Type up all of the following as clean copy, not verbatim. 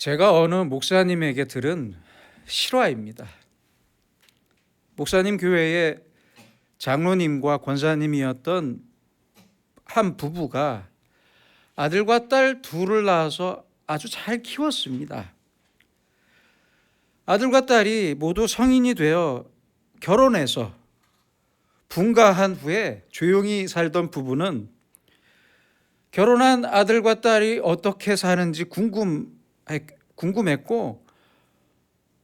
제가 어느 목사님에게 들은 실화입니다. 목사님 교회의 장로님과 권사님이었던 한 부부가 아들과 딸 둘을 낳아서 아주 잘 키웠습니다. 아들과 딸이 모두 성인이 되어 결혼해서 분가한 후에 조용히 살던 부부는 결혼한 아들과 딸이 어떻게 사는지 궁금했고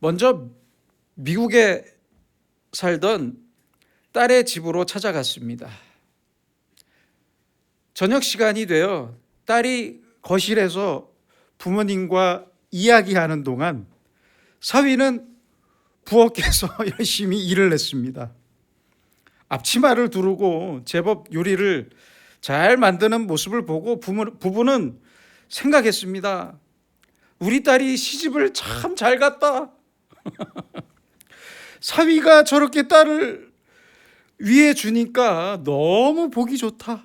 먼저 미국에 살던 딸의 집으로 찾아갔습니다. 저녁 시간이 되어 딸이 거실에서 부모님과 이야기하는 동안 사위는 부엌에서 열심히 일을 했습니다. 앞치마를 두르고 제법 요리를 잘 만드는 모습을 보고 부부는 생각했습니다. 우리 딸이 시집을 참 잘 갔다. 사위가 저렇게 딸을 위해 주니까 너무 보기 좋다.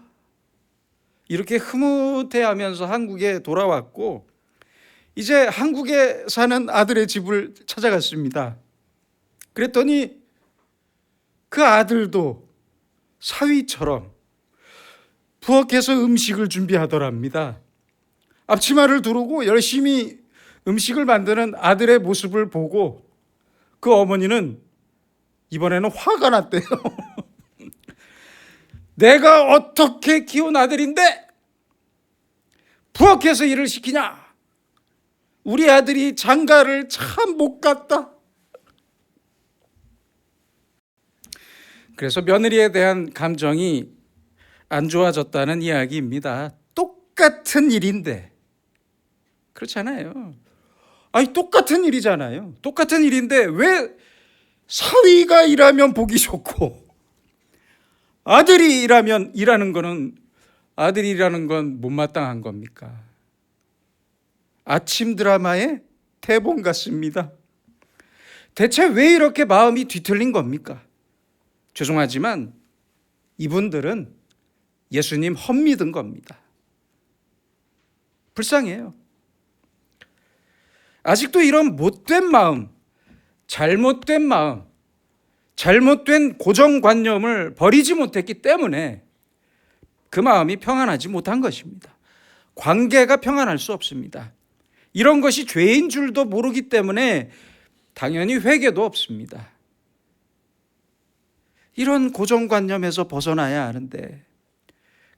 이렇게 흐뭇해하면서 한국에 돌아왔고 이제 한국에 사는 아들의 집을 찾아갔습니다. 그랬더니 그 아들도 사위처럼 부엌에서 음식을 준비하더랍니다. 앞치마를 두르고 열심히 음식을 만드는 아들의 모습을 보고 그 어머니는 이번에는 화가 났대요. 내가 어떻게 키운 아들인데 부엌에서 일을 시키냐? 우리 아들이 장가를 참 못 갔다. 그래서 며느리에 대한 감정이 안 좋아졌다는 이야기입니다. 똑같은 일인데 그렇잖아요. 아니 똑같은 일이잖아요. 똑같은 일인데 왜 사위가 일하면 보기 좋고 아들이 일하는 거는 아들이 일하는 건 못마땅한 겁니까? 아침 드라마의 대본 같습니다. 대체 왜 이렇게 마음이 뒤틀린 겁니까? 죄송하지만 이분들은 예수님 헛믿은 겁니다. 불쌍해요. 아직도 이런 못된 마음, 잘못된 마음, 잘못된 고정관념을 버리지 못했기 때문에 그 마음이 평안하지 못한 것입니다. 관계가 평안할 수 없습니다. 이런 것이 죄인 줄도 모르기 때문에 당연히 회개도 없습니다. 이런 고정관념에서 벗어나야 하는데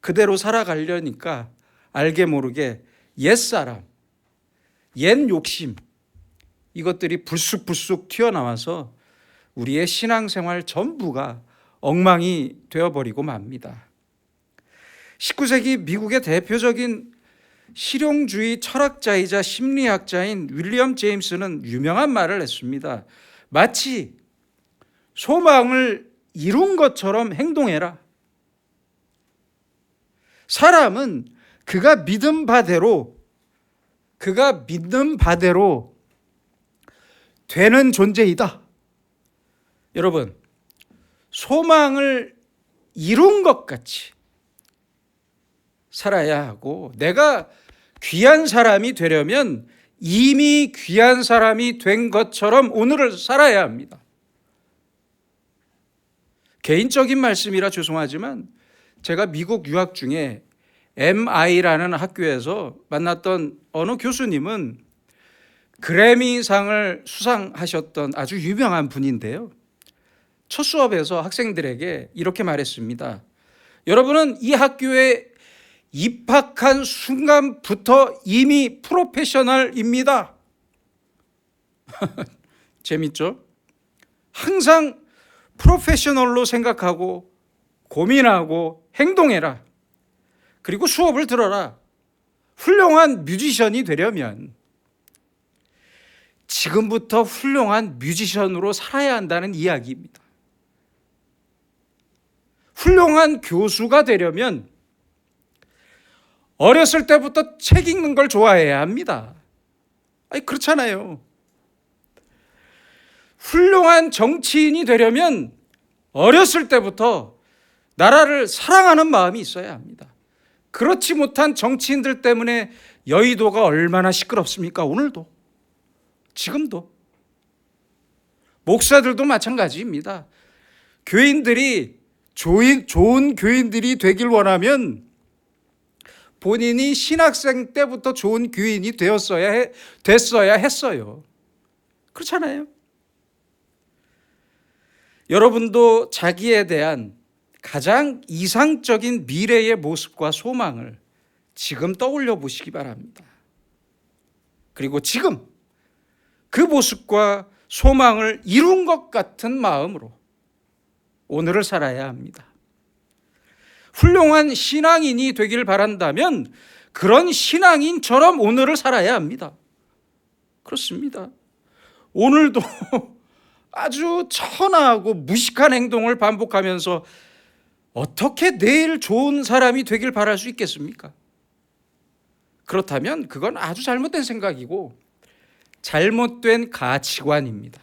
그대로 살아가려니까 알게 모르게 옛사람, 옛 욕심 이것들이 불쑥불쑥 튀어나와서 우리의 신앙생활 전부가 엉망이 되어버리고 맙니다. 19세기 미국의 대표적인 실용주의 철학자이자 심리학자인 윌리엄 제임스는 유명한 말을 했습니다. 마치 소망을 이룬 것처럼 행동해라. 사람은 그가 믿는 바대로 되는 존재이다. 여러분, 소망을 이룬 것 같이 살아야 하고 내가 귀한 사람이 되려면 이미 귀한 사람이 된 것처럼 오늘을 살아야 합니다. 개인적인 말씀이라 죄송하지만 제가 미국 유학 중에 MI라는 학교에서 만났던 어느 교수님은 그래미상을 수상하셨던 아주 유명한 분인데요. 첫 수업에서 학생들에게 이렇게 말했습니다. 여러분은 이 학교에 입학한 순간부터 이미 프로페셔널입니다. 재밌죠? 항상 프로페셔널로 생각하고 고민하고 행동해라. 그리고 수업을 들어라. 훌륭한 뮤지션이 되려면 지금부터 훌륭한 뮤지션으로 살아야 한다는 이야기입니다. 훌륭한 교수가 되려면 어렸을 때부터 책 읽는 걸 좋아해야 합니다. 아니 그렇잖아요. 훌륭한 정치인이 되려면 어렸을 때부터 나라를 사랑하는 마음이 있어야 합니다. 그렇지 못한 정치인들 때문에 여의도가 얼마나 시끄럽습니까? 오늘도. 지금도. 목사들도 마찬가지입니다. 교인들이 좋은 교인들이 되길 원하면 본인이 신학생 때부터 좋은 교인이 됐어야 했어요. 그렇잖아요. 여러분도 자기에 대한 가장 이상적인 미래의 모습과 소망을 지금 떠올려 보시기 바랍니다. 그리고 지금 그 모습과 소망을 이룬 것 같은 마음으로 오늘을 살아야 합니다. 훌륭한 신앙인이 되길 바란다면 그런 신앙인처럼 오늘을 살아야 합니다. 그렇습니다. 오늘도 아주 천하고 무식한 행동을 반복하면서 어떻게 내일 좋은 사람이 되길 바랄 수 있겠습니까? 그렇다면 그건 아주 잘못된 생각이고 잘못된 가치관입니다.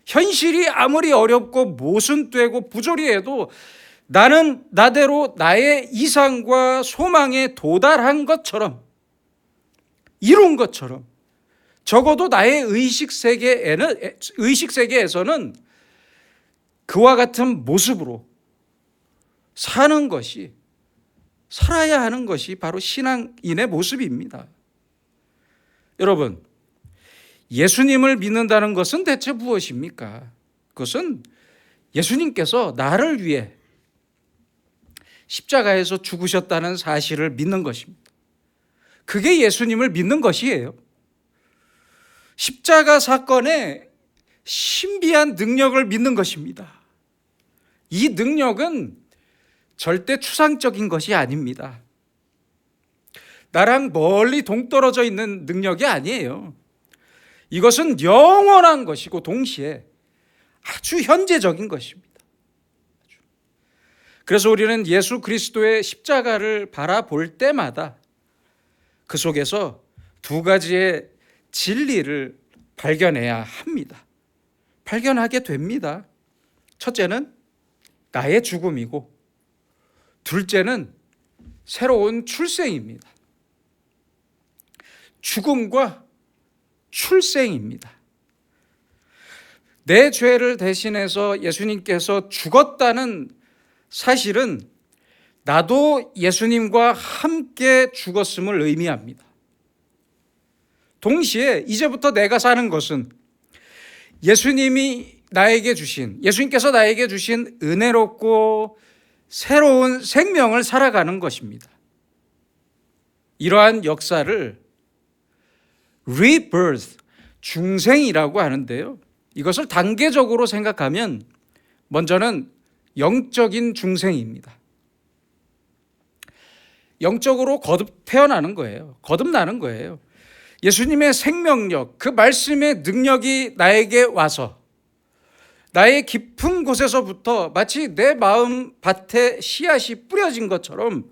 현실이 아무리 어렵고 모순되고 부조리해도 나는 나대로 나의 이상과 소망에 도달한 것처럼, 이룬 것처럼, 적어도 나의 의식세계에서는 그와 같은 모습으로 사는 것이, 살아야 하는 것이 바로 신앙인의 모습입니다. 여러분, 예수님을 믿는다는 것은 대체 무엇입니까? 그것은 예수님께서 나를 위해 십자가에서 죽으셨다는 사실을 믿는 것입니다. 그게 예수님을 믿는 것이에요. 십자가 사건의 신비한 능력을 믿는 것입니다. 이 능력은 절대 추상적인 것이 아닙니다. 나랑 멀리 동떨어져 있는 능력이 아니에요. 이것은 영원한 것이고 동시에 아주 현재적인 것입니다. 그래서 우리는 예수 그리스도의 십자가를 바라볼 때마다 그 속에서 두 가지의 진리를 발견해야 합니다. 발견하게 됩니다. 첫째는 나의 죽음이고 둘째는 새로운 출생입니다. 죽음과 출생입니다. 내 죄를 대신해서 예수님께서 죽었다는 사실은 나도 예수님과 함께 죽었음을 의미합니다. 동시에 이제부터 내가 사는 것은 예수님께서 나에게 주신 은혜롭고 새로운 생명을 살아가는 것입니다. 이러한 역사를 rebirth, 중생이라고 하는데요. 이것을 단계적으로 생각하면 먼저는 영적인 중생입니다. 영적으로 거듭 태어나는 거예요. 거듭나는 거예요. 예수님의 생명력, 그 말씀의 능력이 나에게 와서 나의 깊은 곳에서부터 마치 내 마음 밭에 씨앗이 뿌려진 것처럼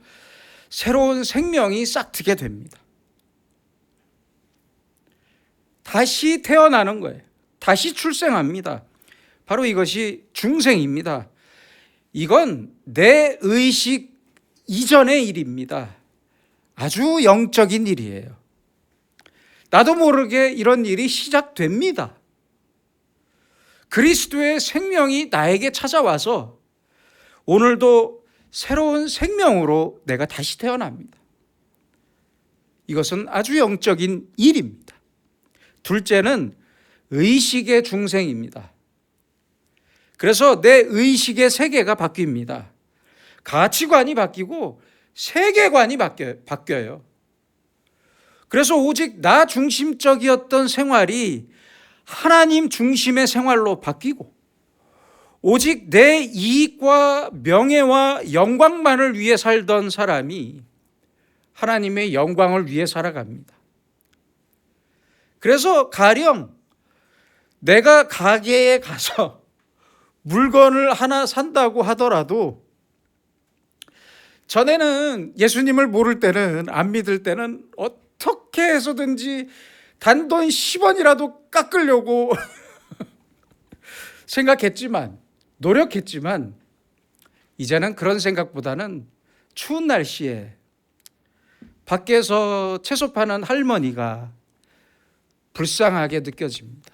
새로운 생명이 싹트게 됩니다. 다시 태어나는 거예요. 다시 출생합니다. 바로 이것이 중생입니다. 이건 내 의식 이전의 일입니다. 아주 영적인 일이에요. 나도 모르게 이런 일이 시작됩니다. 그리스도의 생명이 나에게 찾아와서 오늘도 새로운 생명으로 내가 다시 태어납니다. 이것은 아주 영적인 일입니다. 둘째는 의식의 중생입니다. 그래서 내 의식의 세계가 바뀝니다. 가치관이 바뀌고 세계관이 바뀌어요. 그래서 오직 나 중심적이었던 생활이 하나님 중심의 생활로 바뀌고 오직 내 이익과 명예와 영광만을 위해 살던 사람이 하나님의 영광을 위해 살아갑니다. 그래서 가령 내가 가게에 가서 물건을 하나 산다고 하더라도 전에는 예수님을 모를 때는, 안 믿을 때는 어떻게 해서든지 단돈 10원이라도 깎으려고 생각했지만, 노력했지만 이제는 그런 생각보다는 추운 날씨에 밖에서 채소 파는 할머니가 불쌍하게 느껴집니다.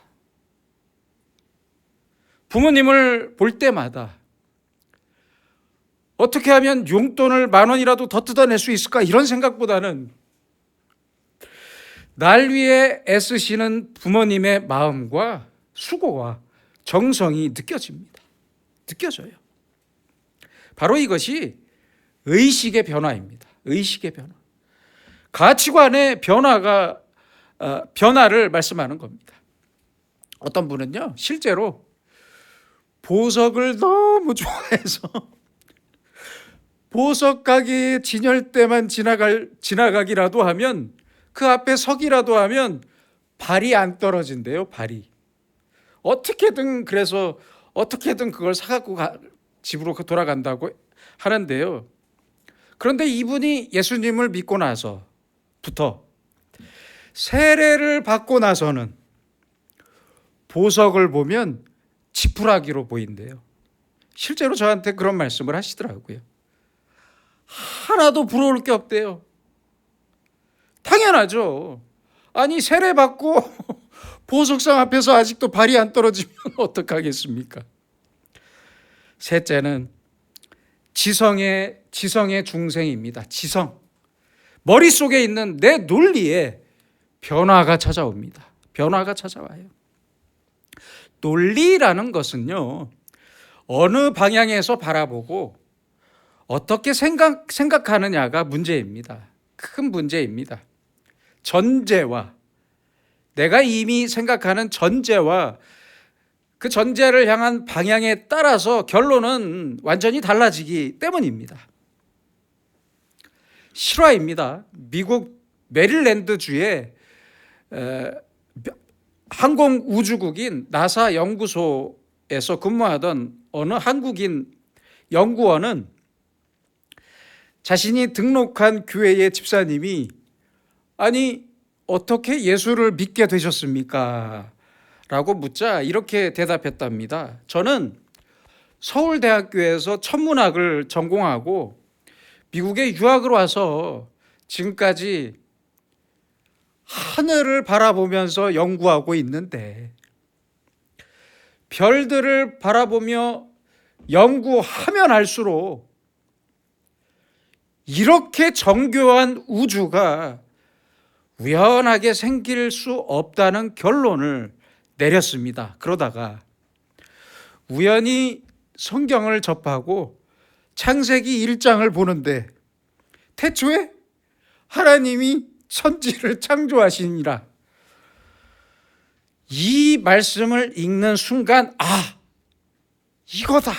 부모님을 볼 때마다 어떻게 하면 용돈을 10,000원이라도 더 뜯어낼 수 있을까, 이런 생각보다는 날 위해 애쓰시는 부모님의 마음과 수고와 정성이 느껴져요. 바로 이것이 의식의 변화입니다. 의식의 변화. 가치관의 변화를 말씀하는 겁니다. 어떤 분은요, 실제로 보석을 너무 좋아해서 보석 가게 진열대만 지나가기라도 하면, 그 앞에 서기라도 하면 발이 안 떨어진대요. 발이. 어떻게든 그걸 사갖고 집으로 돌아간다고 하는데요. 그런데 이분이 예수님을 믿고 나서부터 세례를 받고 나서는 보석을 보면 지푸라기로 보인대요. 실제로 저한테 그런 말씀을 하시더라고요. 하나도 부러울 게 없대요. 당연하죠. 아니, 세례 받고 보석상 앞에서 아직도 발이 안 떨어지면 어떡하겠습니까? 셋째는 지성의 중생입니다. 지성. 머릿속에 있는 내 논리에 변화가 찾아옵니다. 변화가 찾아와요. 논리라는 것은요, 어느 방향에서 바라보고 어떻게 생각하느냐가 문제입니다. 큰 문제입니다. 전제와, 내가 이미 생각하는 전제와 그 전제를 향한 방향에 따라서 결론은 완전히 달라지기 때문입니다. 실화입니다. 미국 메릴랜드주의 항공우주국인 나사 연구소에서 근무하던 어느 한국인 연구원은 자신이 등록한 교회의 집사님이, 아니, 어떻게 예수를 믿게 되셨습니까? 라고 묻자 이렇게 대답했답니다. 저는 서울대학교에서 천문학을 전공하고 미국에 유학을 와서 지금까지 하늘을 바라보면서 연구하고 있는데, 별들을 바라보며 연구하면 할수록 이렇게 정교한 우주가 우연하게 생길 수 없다는 결론을 내렸습니다. 그러다가 우연히 성경을 접하고 창세기 1장을 보는데, 태초에 하나님이 천지를 창조하시니라, 이 말씀을 읽는 순간, 아, 이거다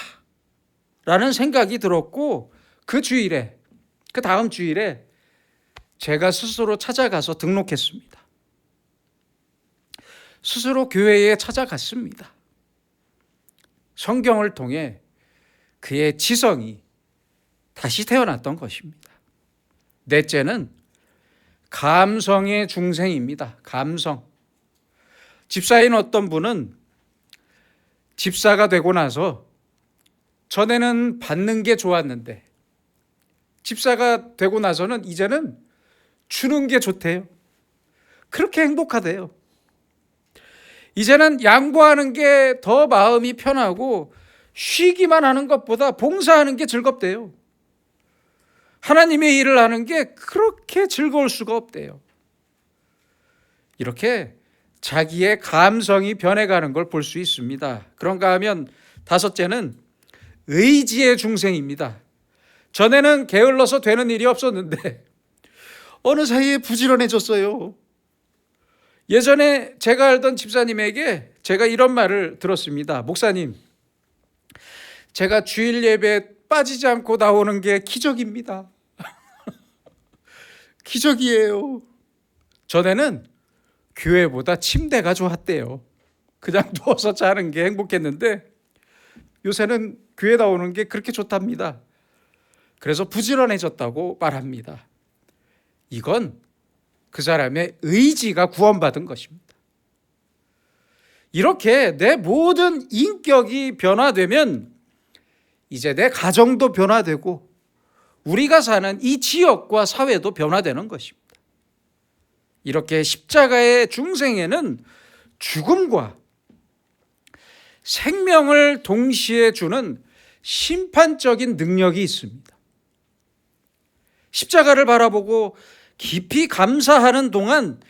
라는 생각이 들었고, 그 다음 주일에 제가 스스로 찾아가서 등록했습니다. 스스로 교회에 찾아갔습니다. 성경을 통해 그의 지성이 다시 태어났던 것입니다. 넷째는 감성의 중생입니다. 감성. 집사인 어떤 분은 집사가 되고 나서 전에는 받는 게 좋았는데 집사가 되고 나서는 이제는 주는 게 좋대요. 그렇게 행복하대요. 이제는 양보하는 게 더 마음이 편하고 쉬기만 하는 것보다 봉사하는 게 즐겁대요. 하나님의 일을 하는 게 그렇게 즐거울 수가 없대요. 이렇게 자기의 감성이 변해가는 걸 볼 수 있습니다. 그런가 하면 다섯째는 의지의 중생입니다. 전에는 게을러서 되는 일이 없었는데 어느 사이에 부지런해졌어요. 예전에 제가 알던 집사님에게 제가 이런 말을 들었습니다. 목사님, 제가 주일 예배에 빠지지 않고 나오는 게 기적입니다. 기적이에요. 전에는 교회보다 침대가 좋았대요. 그냥 누워서 자는 게 행복했는데 요새는 교회 나오는 게 그렇게 좋답니다. 그래서 부지런해졌다고 말합니다. 이건 그 사람의 의지가 구원받은 것입니다. 이렇게 내 모든 인격이 변화되면 이제 내 가정도 변화되고 우리가 사는 이 지역과 사회도 변화되는 것입니다. 이렇게 십자가의 중생에는 죽음과 생명을 동시에 주는 심판적인 능력이 있습니다. 십자가를 바라보고 깊이 감사하는 동안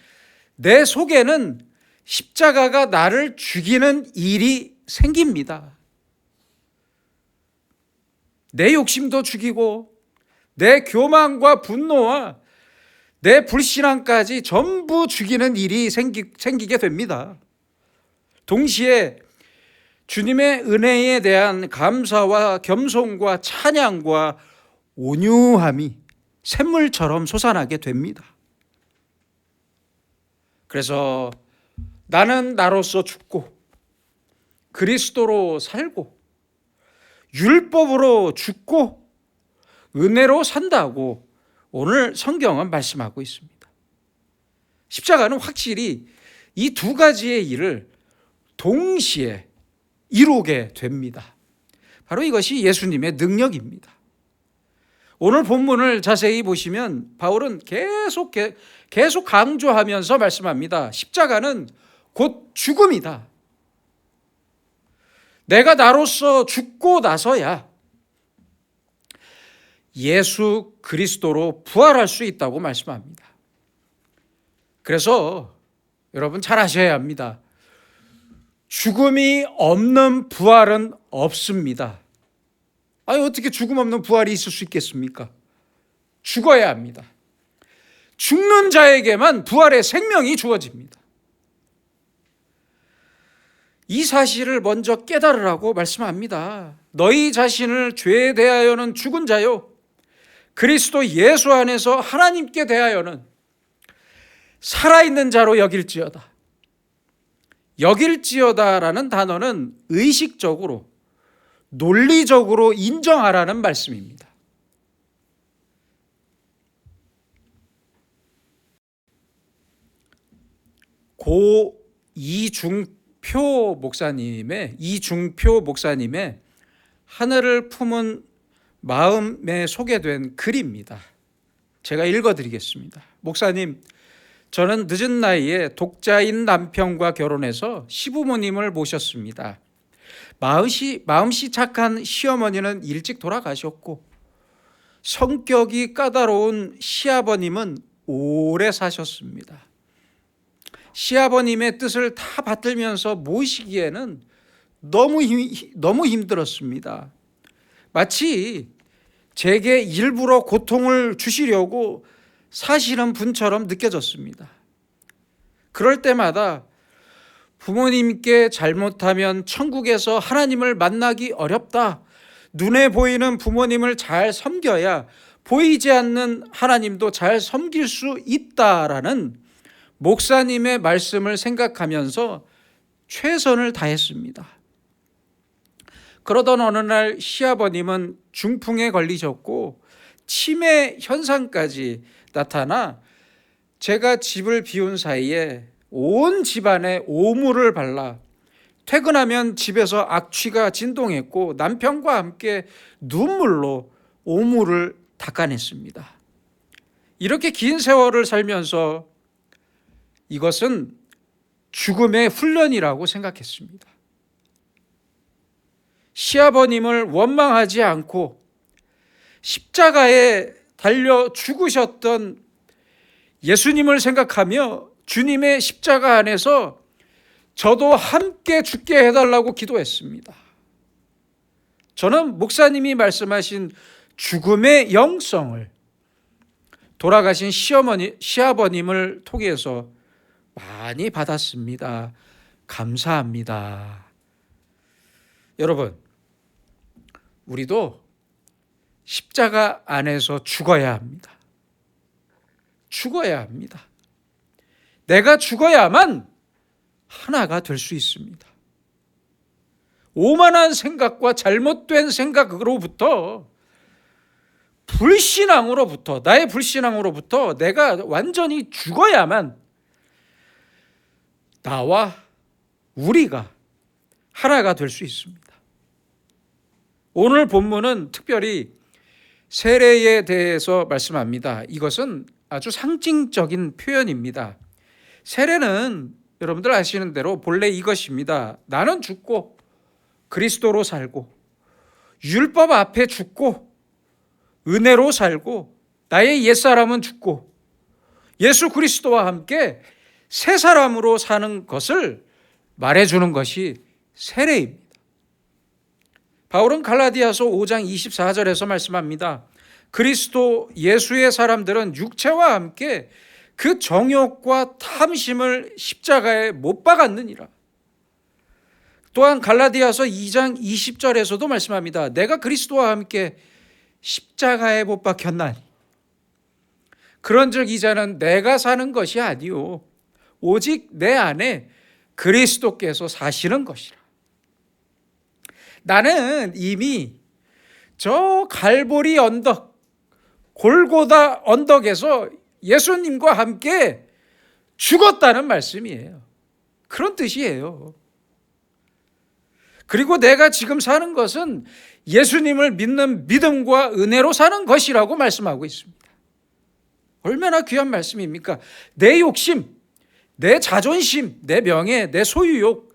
내 속에는 십자가가 나를 죽이는 일이 생깁니다. 내 욕심도 죽이고 내 교만과 분노와 내 불신앙까지 전부 죽이는 일이 생기게 됩니다. 동시에 주님의 은혜에 대한 감사와 겸손과 찬양과 온유함이 샘물처럼 솟아나게 됩니다. 그래서 나는 나로서 죽고 그리스도로 살고 율법으로 죽고 은혜로 산다고 오늘 성경은 말씀하고 있습니다. 십자가는 확실히 이 두 가지의 일을 동시에 이루게 됩니다. 바로 이것이 예수님의 능력입니다. 오늘 본문을 자세히 보시면 바울은 계속 강조하면서 말씀합니다. 십자가는 곧 죽음이다. 내가 나로서 죽고 나서야 예수 그리스도로 부활할 수 있다고 말씀합니다. 그래서 여러분 잘 아셔야 합니다. 죽음이 없는 부활은 없습니다. 아니 어떻게 죽음 없는 부활이 있을 수 있겠습니까? 죽어야 합니다. 죽는 자에게만 부활의 생명이 주어집니다. 이 사실을 먼저 깨달으라고 말씀합니다. 너희 자신을 죄에 대하여는 죽은 자요 그리스도 예수 안에서 하나님께 대하여는 살아있는 자로 여길지어다. 여길지어다라는 단어는 의식적으로 논리적으로 인정하라는 말씀입니다. 고 이중표 목사님의 하늘을 품은 마음에 소개된 글입니다. 제가 읽어드리겠습니다. 목사님, 저는 늦은 나이에 독자인 남편과 결혼해서 시부모님을 모셨습니다. 마음씨 착한 시어머니는 일찍 돌아가셨고 성격이 까다로운 시아버님은 오래 사셨습니다. 시아버님의 뜻을 다 받들면서 모시기에는 너무 힘들었습니다. 마치 제게 일부러 고통을 주시려고 사시는 분처럼 느껴졌습니다. 그럴 때마다 부모님께 잘못하면 천국에서 하나님을 만나기 어렵다. 눈에 보이는 부모님을 잘 섬겨야 보이지 않는 하나님도 잘 섬길 수 있다라는 목사님의 말씀을 생각하면서 최선을 다했습니다. 그러던 어느 날 시아버님은 중풍에 걸리셨고 치매 현상까지 나타나 제가 집을 비운 사이에 온 집안에 오물을 발라 퇴근하면 집에서 악취가 진동했고 남편과 함께 눈물로 오물을 닦아냈습니다. 이렇게 긴 세월을 살면서 이것은 죽음의 훈련이라고 생각했습니다. 시아버님을 원망하지 않고 십자가에 달려 죽으셨던 예수님을 생각하며 주님의 십자가 안에서 저도 함께 죽게 해달라고 기도했습니다. 저는 목사님이 말씀하신 죽음의 영성을 돌아가신 시아버님을 통해서 많이 받았습니다. 감사합니다. 여러분, 우리도 십자가 안에서 죽어야 합니다. 죽어야 합니다. 내가 죽어야만 하나가 될 수 있습니다. 오만한 생각과 잘못된 생각으로부터 나의 불신앙으로부터 내가 완전히 죽어야만 나와 우리가 하나가 될 수 있습니다. 오늘 본문은 특별히 세례에 대해서 말씀합니다. 이것은 아주 상징적인 표현입니다. 세례는 여러분들 아시는 대로 본래 이것입니다. 나는 죽고 그리스도로 살고 율법 앞에 죽고 은혜로 살고 나의 옛사람은 죽고 예수 그리스도와 함께 새 사람으로 사는 것을 말해주는 것이 세례입니다. 바울은 갈라디아서 5장 24절에서 말씀합니다. 그리스도 예수의 사람들은 육체와 함께 그 정욕과 탐심을 십자가에 못 박았느니라. 또한 갈라디아서 2장 20절에서도 말씀합니다. 내가 그리스도와 함께 십자가에 못 박혔나니 그런즉 이제는 내가 사는 것이 아니요 오직 내 안에 그리스도께서 사시는 것이라. 나는 이미 저 갈보리 언덕, 골고다 언덕에서 예수님과 함께 죽었다는 말씀이에요. 그런 뜻이에요. 그리고 내가 지금 사는 것은 예수님을 믿는 믿음과 은혜로 사는 것이라고 말씀하고 있습니다. 얼마나 귀한 말씀입니까? 내 욕심, 내 자존심, 내 명예, 내 소유욕,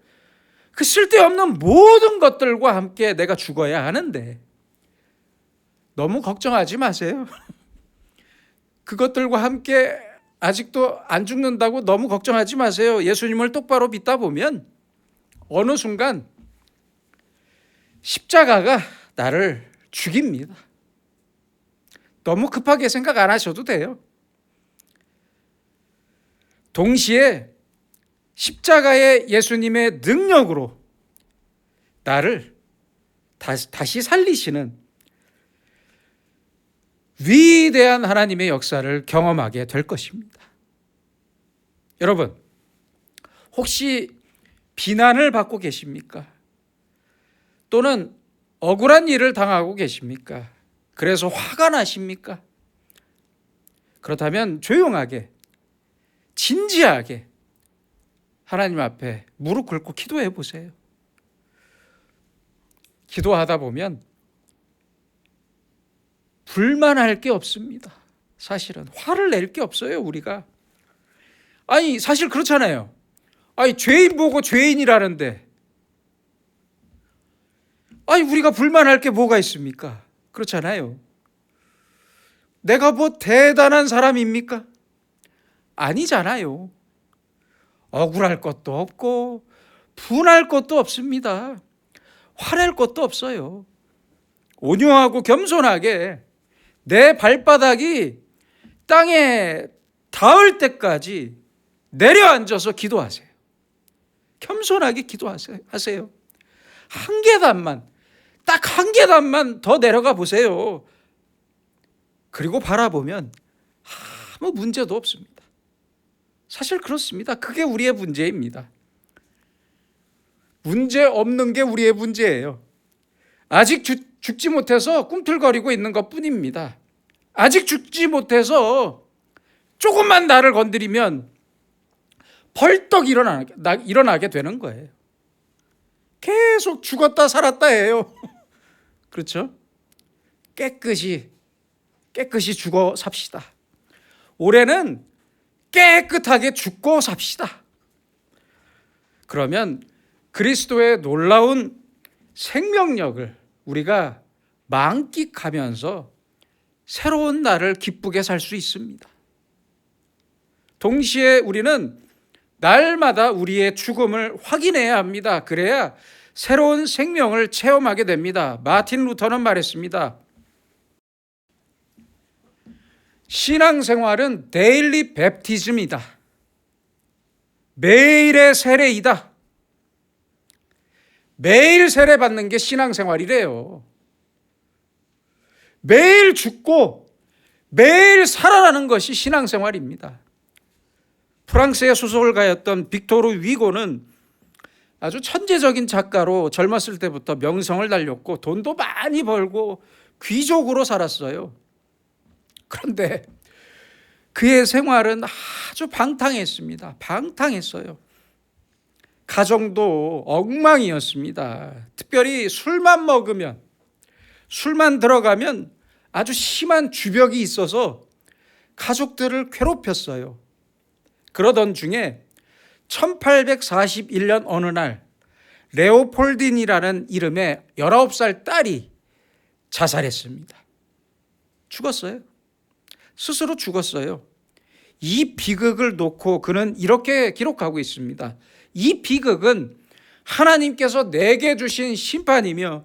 그 쓸데없는 모든 것들과 함께 내가 죽어야 하는데 너무 걱정하지 마세요. 그것들과 함께 아직도 안 죽는다고 너무 걱정하지 마세요. 예수님을 똑바로 믿다 보면 어느 순간 십자가가 나를 죽입니다. 너무 급하게 생각 안 하셔도 돼요. 동시에 십자가의 예수님의 능력으로 나를 다시 살리시는 위대한 하나님의 역사를 경험하게 될 것입니다. 여러분, 혹시 비난을 받고 계십니까? 또는 억울한 일을 당하고 계십니까? 그래서 화가 나십니까? 그렇다면 조용하게, 진지하게 하나님 앞에 무릎 꿇고 기도해 보세요. 기도하다 보면 불만할 게 없습니다. 사실은 화를 낼 게 없어요, 우리가. 아니, 사실 그렇잖아요. 아니, 죄인 보고 죄인이라는데 아니, 우리가 불만할 게 뭐가 있습니까? 그렇잖아요. 내가 뭐 대단한 사람입니까? 아니잖아요. 억울할 것도 없고 분할 것도 없습니다. 화낼 것도 없어요. 온유하고 겸손하게 내 발바닥이 땅에 닿을 때까지 내려앉아서 기도하세요. 겸손하게 기도하세요. 한 계단만, 딱 한 계단만 더 내려가 보세요. 그리고 바라보면 아무 문제도 없습니다. 사실 그렇습니다. 그게 우리의 문제입니다. 문제 없는 게 우리의 문제예요. 아직 죽지 못해서 꿈틀거리고 있는 것뿐입니다. 아직 죽지 못해서 조금만 나를 건드리면 벌떡 일어나게 되는 거예요. 계속 죽었다 살았다 해요. 그렇죠? 깨끗이 죽어 삽시다. 올해는 깨끗하게 죽고 삽시다. 그러면 그리스도의 놀라운 생명력을 우리가 만끽하면서 새로운 날을 기쁘게 살 수 있습니다. 동시에 우리는 날마다 우리의 죽음을 확인해야 합니다. 그래야 새로운 생명을 체험하게 됩니다. 마틴 루터는 말했습니다. 신앙생활은 데일리 뵙티즘이다. 매일의 세례이다. 매일 세례 받는 게 신앙생활이래요. 매일 죽고 매일 살아나는 것이 신앙생활입니다. 프랑스의 소설가였던 빅토르 위고는 아주 천재적인 작가로 젊었을 때부터 명성을 달렸고 돈도 많이 벌고 귀족으로 살았어요. 그런데 그의 생활은 아주 방탕했습니다. 방탕했어요. 가정도 엉망이었습니다. 특별히 술만 먹으면, 술만 들어가면 아주 심한 주벽이 있어서 가족들을 괴롭혔어요. 그러던 중에 1841년 어느 날 레오폴딘이라는 이름의 19살 딸이 자살했습니다. 죽었어요. 스스로 죽었어요. 이 비극을 놓고 그는 이렇게 기록하고 있습니다. 이 비극은 하나님께서 내게 주신 심판이며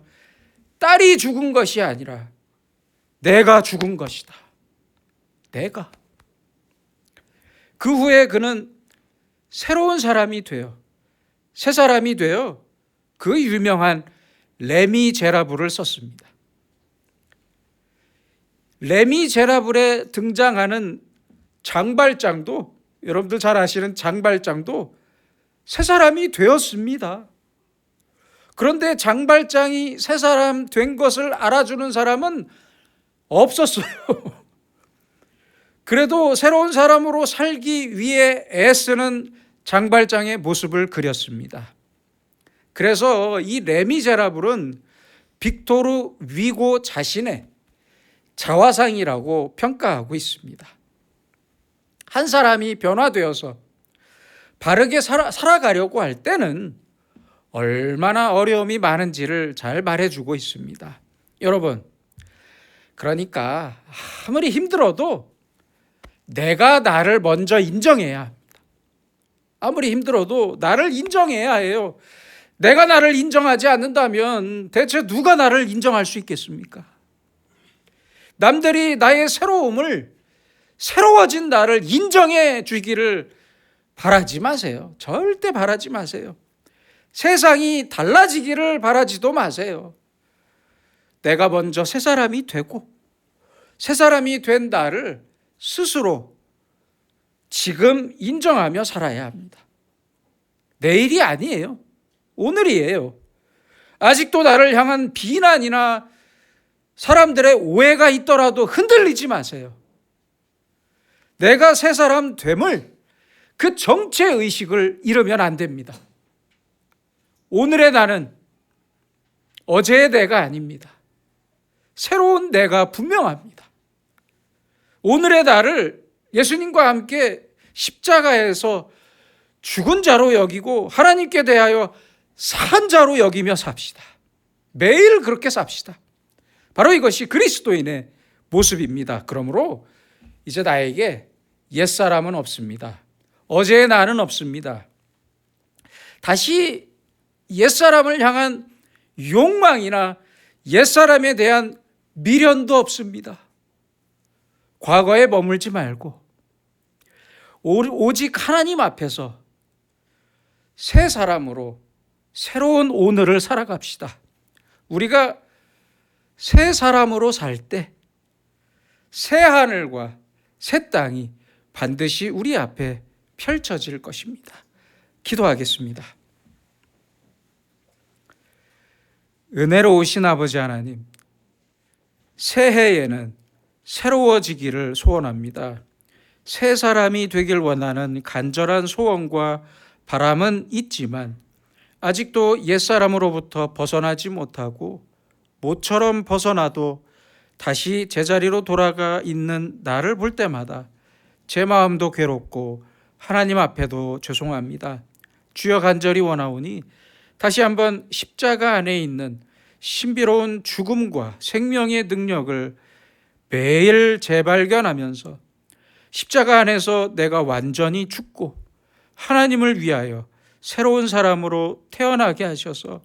딸이 죽은 것이 아니라 내가 죽은 것이다. 내가. 그 후에 그는 새로운 사람이 되어 새 사람이 되어 그 유명한 레미제라블을 썼습니다. 레미제라블에 등장하는 장발장도, 여러분들 잘 아시는 장발장도 새 사람이 되었습니다. 그런데 장발장이 새 사람 된 것을 알아주는 사람은 없었어요. 그래도 새로운 사람으로 살기 위해 애쓰는 장발장의 모습을 그렸습니다. 그래서 이 레미제라블은 빅토르 위고 자신의 자화상이라고 평가하고 있습니다. 한 사람이 변화되어서 바르게 살아가려고 할 때는 얼마나 어려움이 많은지를 잘 말해주고 있습니다. 여러분, 그러니까 아무리 힘들어도 내가 나를 먼저 인정해야 합니다. 아무리 힘들어도 나를 인정해야 해요. 내가 나를 인정하지 않는다면 대체 누가 나를 인정할 수 있겠습니까? 남들이 나의 새로워진 나를 인정해 주기를 바라지 마세요. 절대 바라지 마세요. 세상이 달라지기를 바라지도 마세요. 내가 먼저 새 사람이 되고 새 사람이 된 나를 스스로 지금 인정하며 살아야 합니다. 내일이 아니에요. 오늘이에요. 아직도 나를 향한 비난이나 사람들의 오해가 있더라도 흔들리지 마세요. 내가 새 사람 됨을, 그 정체의식을 잃으면 안 됩니다. 오늘의 나는 어제의 내가 아닙니다. 새로운 내가 분명합니다. 오늘의 나를 예수님과 함께 십자가에서 죽은 자로 여기고 하나님께 대하여 산 자로 여기며 삽시다. 매일 그렇게 삽시다. 바로 이것이 그리스도인의 모습입니다. 그러므로 이제 나에게 옛사람은 없습니다. 어제의 나는 없습니다. 다시 옛사람을 향한 욕망이나 옛사람에 대한 미련도 없습니다. 과거에 머물지 말고 오직 하나님 앞에서 새 사람으로 새로운 오늘을 살아갑시다. 우리가 새 사람으로 살 때 새 하늘과 새 땅이 반드시 우리 앞에 펼쳐질 것입니다. 기도하겠습니다. 은혜로우신 아버지 하나님, 새해에는 새로워지기를 소원합니다. 새 사람이 되길 원하는 간절한 소원과 바람은 있지만 아직도 옛사람으로부터 벗어나지 못하고 모처럼 벗어나도 다시 제자리로 돌아가 있는 나를 볼 때마다 제 마음도 괴롭고 하나님 앞에도 죄송합니다. 주여 간절히 원하오니 다시 한번 십자가 안에 있는 신비로운 죽음과 생명의 능력을 매일 재발견하면서 십자가 안에서 내가 완전히 죽고 하나님을 위하여 새로운 사람으로 태어나게 하셔서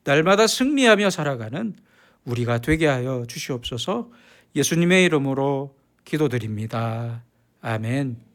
날마다 승리하며 살아가는 우리가 되게 하여 주시옵소서. 예수님의 이름으로 기도드립니다. 아멘.